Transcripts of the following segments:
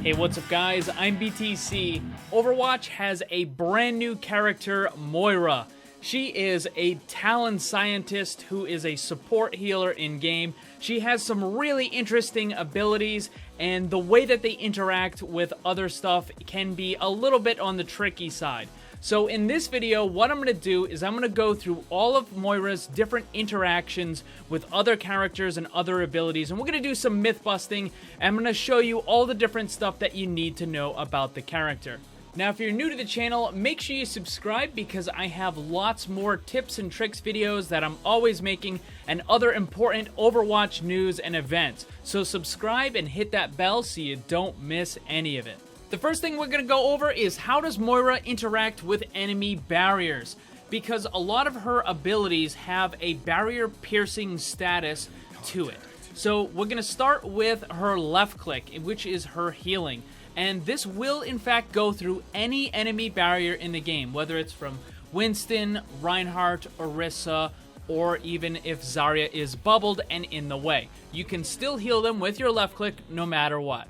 Hey, what's up guys? I'm BTC. Overwatch has a brand new character, Moira. She is a talent scientist who is a support healer in-game. She has some really interesting abilities, and the way that they interact with other stuff can be a little bit on the tricky side. So in this video, what I'm going to do is I'm going to go through all of Moira's different interactions with other characters and other abilities, and we're going to do some myth busting, and I'm going to show you all the different stuff that you need to know about the character. Now, if you're new to the channel, make sure you subscribe because I have lots more tips and tricks videos that I'm always making and other important Overwatch news and events. So subscribe and hit that bell so you don't miss any of it. The first thing we're going to go over is how does Moira interact with enemy barriers, because a lot of her abilities have a barrier piercing status to it. So we're going to start with her left click, which is her healing. And this will in fact go through any enemy barrier in the game, whether it's from Winston, Reinhardt, Orisa, or even if Zarya is bubbled and in the way. You can still heal them with your left click no matter what.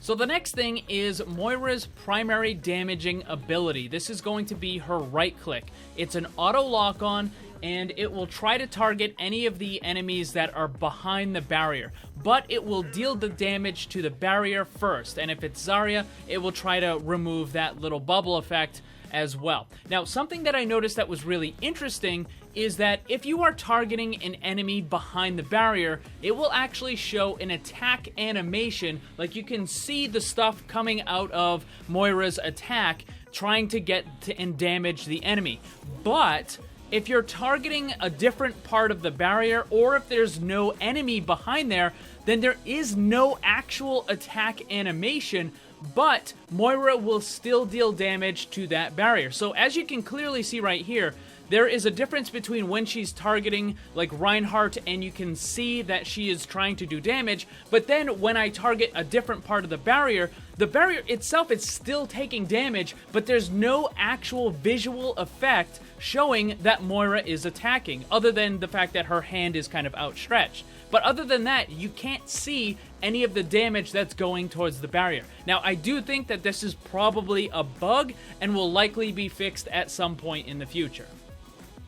So the next thing is Moira's primary damaging ability. This is going to be her right click. It's an auto lock on, and it will try to target any of the enemies that are behind the barrier, but it will deal the damage to the barrier first, and if it's Zarya, it will try to remove that little bubble effect as well. Now, something that I noticed that was really interesting is that if you are targeting an enemy behind the barrier, it will actually show an attack animation, like you can see the stuff coming out of Moira's attack trying to get to and damage the enemy. But if you're targeting a different part of the barrier, or if there's no enemy behind there, then there is no actual attack animation, but Moira will still deal damage to that barrier. So as you can clearly see right here, there is a difference between when she's targeting like Reinhardt and you can see that she is trying to do damage, but then when I target a different part of the barrier itself is still taking damage, but there's no actual visual effect showing that Moira is attacking, other than the fact that her hand is kind of outstretched. But other than that, you can't see any of the damage that's going towards the barrier. Now, I do think that this is probably a bug and will likely be fixed at some point in the future.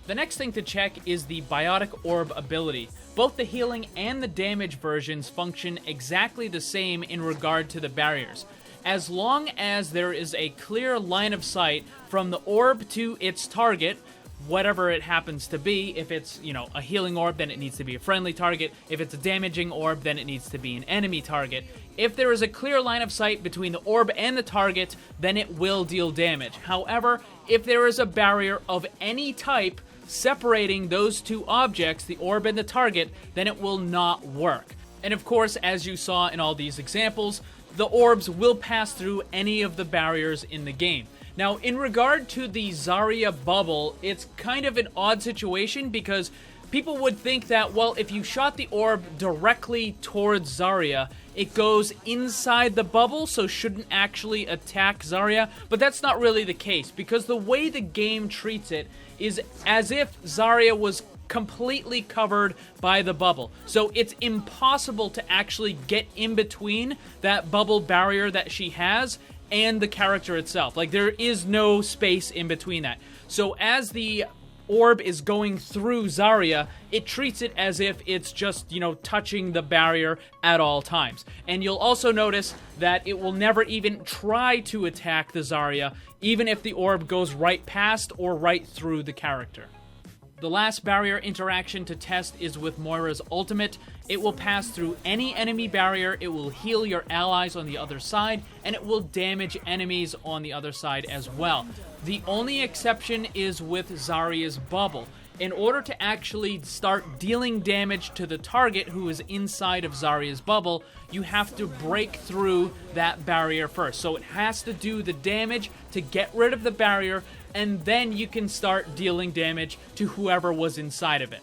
The next thing to check is the Biotic Orb ability. Both the healing and the damage versions function exactly the same in regard to the barriers. As long as there is a clear line of sight from the orb to its target, whatever it happens to be. If it's, a healing orb, then it needs to be a friendly target. If it's a damaging orb, then it needs to be an enemy target. If there is a clear line of sight between the orb and the target, then it will deal damage. However, if there is a barrier of any type separating those two objects, the orb and the target, then it will not work. And of course, as you saw in all these examples, the orbs will pass through any of the barriers in the game. Now, in regard to the Zarya Bubble, it's kind of an odd situation because people would think that, well, if you shot the orb directly towards Zarya, it goes inside the bubble, so shouldn't actually attack Zarya, but that's not really the case, because the way the game treats it is as if Zarya was completely covered by the bubble. So it's impossible to actually get in between that bubble barrier that she has and the character itself. Like, there is no space in between that. So as the orb is going through Zarya, it treats it as if it's just, touching the barrier at all times. And you'll also notice that it will never even try to attack the Zarya, even if the orb goes right past or right through the character. The last barrier interaction to test is with Moira's ultimate. It will pass through any enemy barrier, it will heal your allies on the other side, and it will damage enemies on the other side as well. The only exception is with Zarya's Bubble. In order to actually start dealing damage to the target who is inside of Zarya's Bubble, you have to break through that barrier first. So it has to do the damage to get rid of the barrier, and then you can start dealing damage to whoever was inside of it.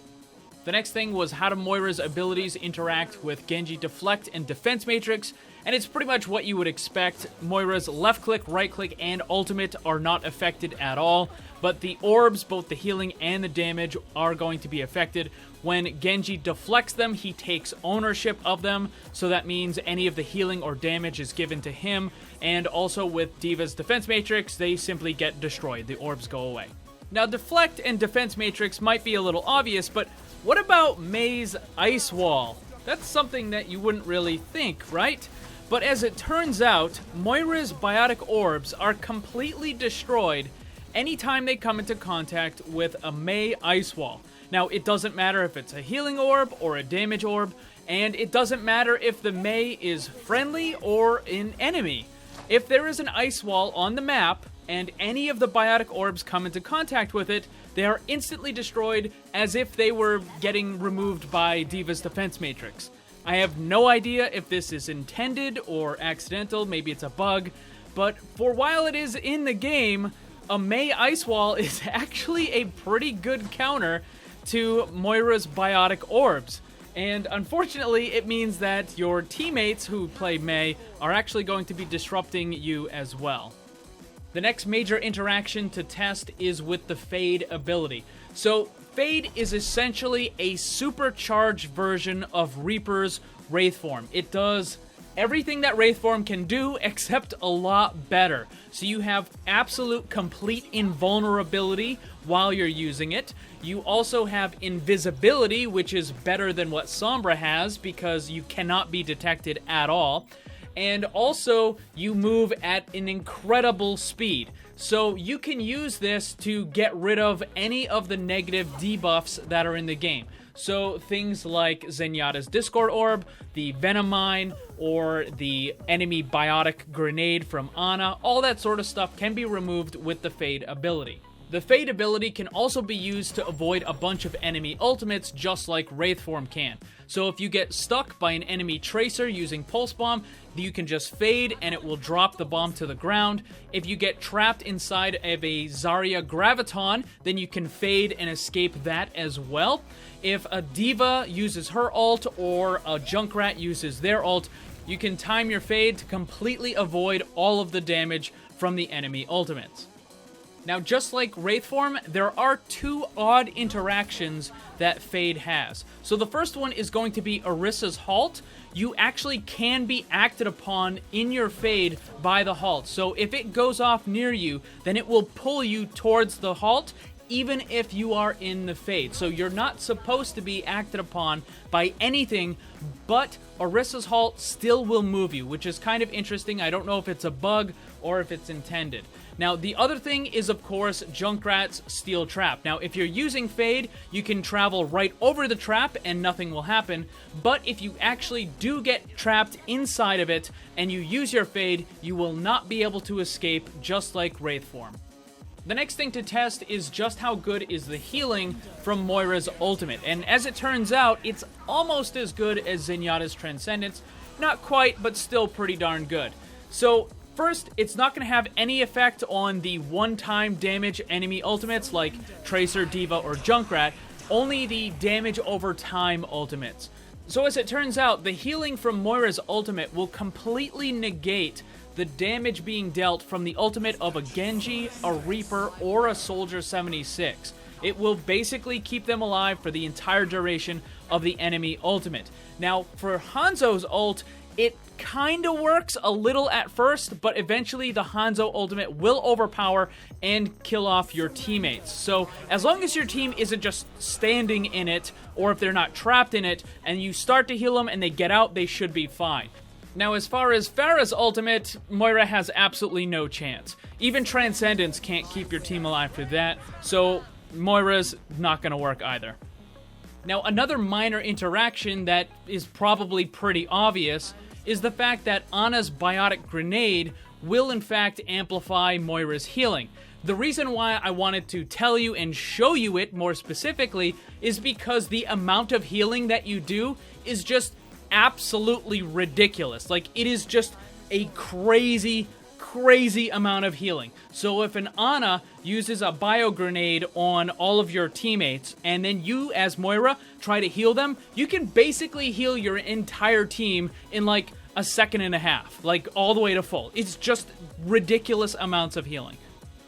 The next thing was how do Moira's abilities interact with Genji Deflect and Defense Matrix, and it's pretty much what you would expect. Moira's left click, right click, and ultimate are not affected at all, but the orbs, both the healing and the damage, are going to be affected. When Genji deflects them, he takes ownership of them, so that means any of the healing or damage is given to him, and also with D.Va's Defense Matrix, they simply get destroyed. The orbs go away. Now, Deflect and Defense Matrix might be a little obvious, but what about Mei's Ice Wall? That's something that you wouldn't really think, right? But as it turns out, Moira's Biotic Orbs are completely destroyed anytime they come into contact with a Mei Ice Wall. Now, it doesn't matter if it's a healing orb or a damage orb, and it doesn't matter if the Mei is friendly or an enemy. If there is an ice wall on the map, and any of the Biotic Orbs come into contact with it, they are instantly destroyed as if they were getting removed by D.Va's Defense Matrix. I have no idea if this is intended or accidental, maybe it's a bug, but for while it is in the game, a Mei Ice Wall is actually a pretty good counter to Moira's Biotic Orbs. And unfortunately, it means that your teammates who play Mei are actually going to be disrupting you as well. The next major interaction to test is with the Fade ability. So, Fade is essentially a supercharged version of Reaper's Wraith form. It does everything that Wraith form can do, except a lot better. So you have absolute complete invulnerability while you're using it. You also have invisibility, which is better than what Sombra has, because you cannot be detected at all. And also, you move at an incredible speed. So you can use this to get rid of any of the negative debuffs that are in the game. So things like Zenyatta's Discord Orb, the Venom Mine, or the enemy Biotic Grenade from Ana, all that sort of stuff can be removed with the Fade ability. The Fade ability can also be used to avoid a bunch of enemy ultimates, just like Wraith form can. So if you get stuck by an enemy Tracer using Pulse Bomb, you can just Fade and it will drop the bomb to the ground. If you get trapped inside of a Zarya Graviton, then you can Fade and escape that as well. If a D.Va uses her ult or a Junkrat uses their ult, you can time your Fade to completely avoid all of the damage from the enemy ultimates. Now, just like Wraith form, there are two odd interactions that Fade has. So the first one is going to be Orissa's Halt. You actually can be acted upon in your Fade by the Halt. So if it goes off near you, then it will pull you towards the Halt, even if you are in the Fade. So you're not supposed to be acted upon by anything, but Orissa's Halt still will move you, which is kind of interesting. I don't know if it's a bug or if it's intended. Now, the other thing is, of course, Junkrat's Steel Trap. Now, if you're using Fade, you can travel right over the trap and nothing will happen. But if you actually do get trapped inside of it and you use your Fade, you will not be able to escape, just like Wraith form. The next thing to test is just how good is the healing from Moira's ultimate. And as it turns out, it's almost as good as Zenyatta's Transcendence. Not quite, but still pretty darn good. So, first, it's not going to have any effect on the one-time damage enemy ultimates like Tracer, D.Va, or Junkrat, only the damage over time ultimates. So as it turns out, the healing from Moira's ultimate will completely negate the damage being dealt from the ultimate of a Genji, a Reaper, or a Soldier 76. It will basically keep them alive for the entire duration of the enemy ultimate. Now, for Hanzo's ult, it kinda works a little at first, but eventually the Hanzo ultimate will overpower and kill off your teammates. So as long as your team isn't just standing in it, or if they're not trapped in it, and you start to heal them and they get out, they should be fine. Now, as far as Pharah's ultimate, Moira has absolutely no chance. Even Transcendence can't keep your team alive for that, so Moira's not gonna work either. Now, another minor interaction that is probably pretty obvious is the fact that Ana's Biotic Grenade will in fact amplify Moira's healing. The reason why I wanted to tell you and show you it more specifically is because the amount of healing that you do is just absolutely ridiculous. Like, it is just a crazy crazy amount of healing. So if an Ana uses a bio grenade on all of your teammates, and then you, as Moira, try to heal them, you can basically heal your entire team in like a second and a half, like all the way to full. It's just ridiculous amounts of healing.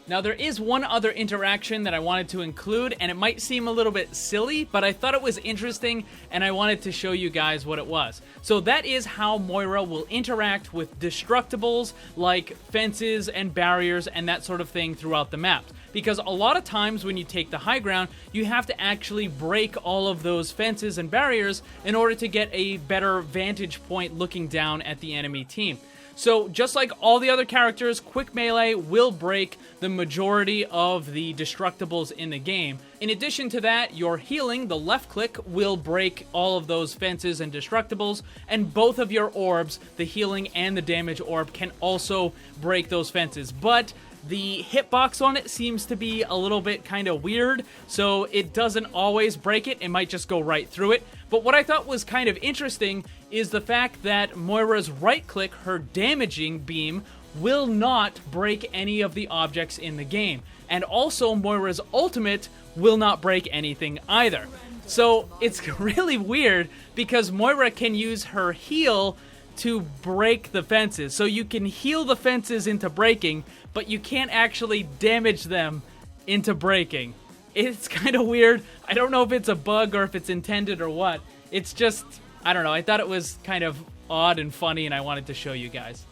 Now, there is one other interaction that I wanted to include, and it might seem a little bit silly, but I thought it was interesting, and I wanted to show you guys what it was. So that is how Moira will interact with destructibles like fences and barriers and that sort of thing throughout the map. Because a lot of times when you take the high ground, you have to actually break all of those fences and barriers in order to get a better vantage point looking down at the enemy team. So just like all the other characters, Quick Melee will break the majority of the destructibles in the game. In addition to that, your healing, the left click, will break all of those fences and destructibles, and both of your orbs, the healing and the damage orb, can also break those fences. But the hitbox on it seems to be a little bit kind of weird, so it doesn't always break it. It might just go right through it. But what I thought was kind of interesting is the fact that Moira's right click, her damaging beam, will not break any of the objects in the game. And also Moira's ultimate will not break anything either. So it's really weird because Moira can use her heal to break the fences. So you can heal the fences into breaking, but you can't actually damage them into breaking. It's kind of weird. I don't know if it's a bug or if it's intended or what. It's just, I don't know. I thought it was kind of odd and funny, and I wanted to show you guys.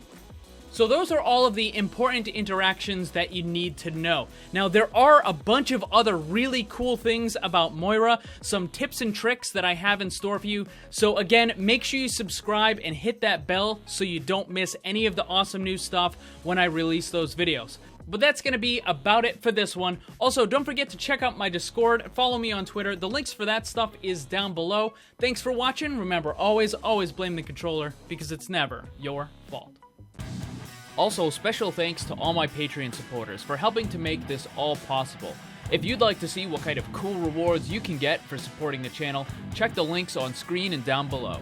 So those are all of the important interactions that you need to know. Now, there are a bunch of other really cool things about Moira, some tips and tricks that I have in store for you. So again, make sure you subscribe and hit that bell so you don't miss any of the awesome new stuff when I release those videos. But that's going to be about it for this one. Also, don't forget to check out my Discord, follow me on Twitter. The links for that stuff is down below. Thanks for watching. Remember, always blame the controller because it's never your fault. Also, special thanks to all my Patreon supporters for helping to make this all possible. If you'd like to see what kind of cool rewards you can get for supporting the channel, check the links on screen and down below.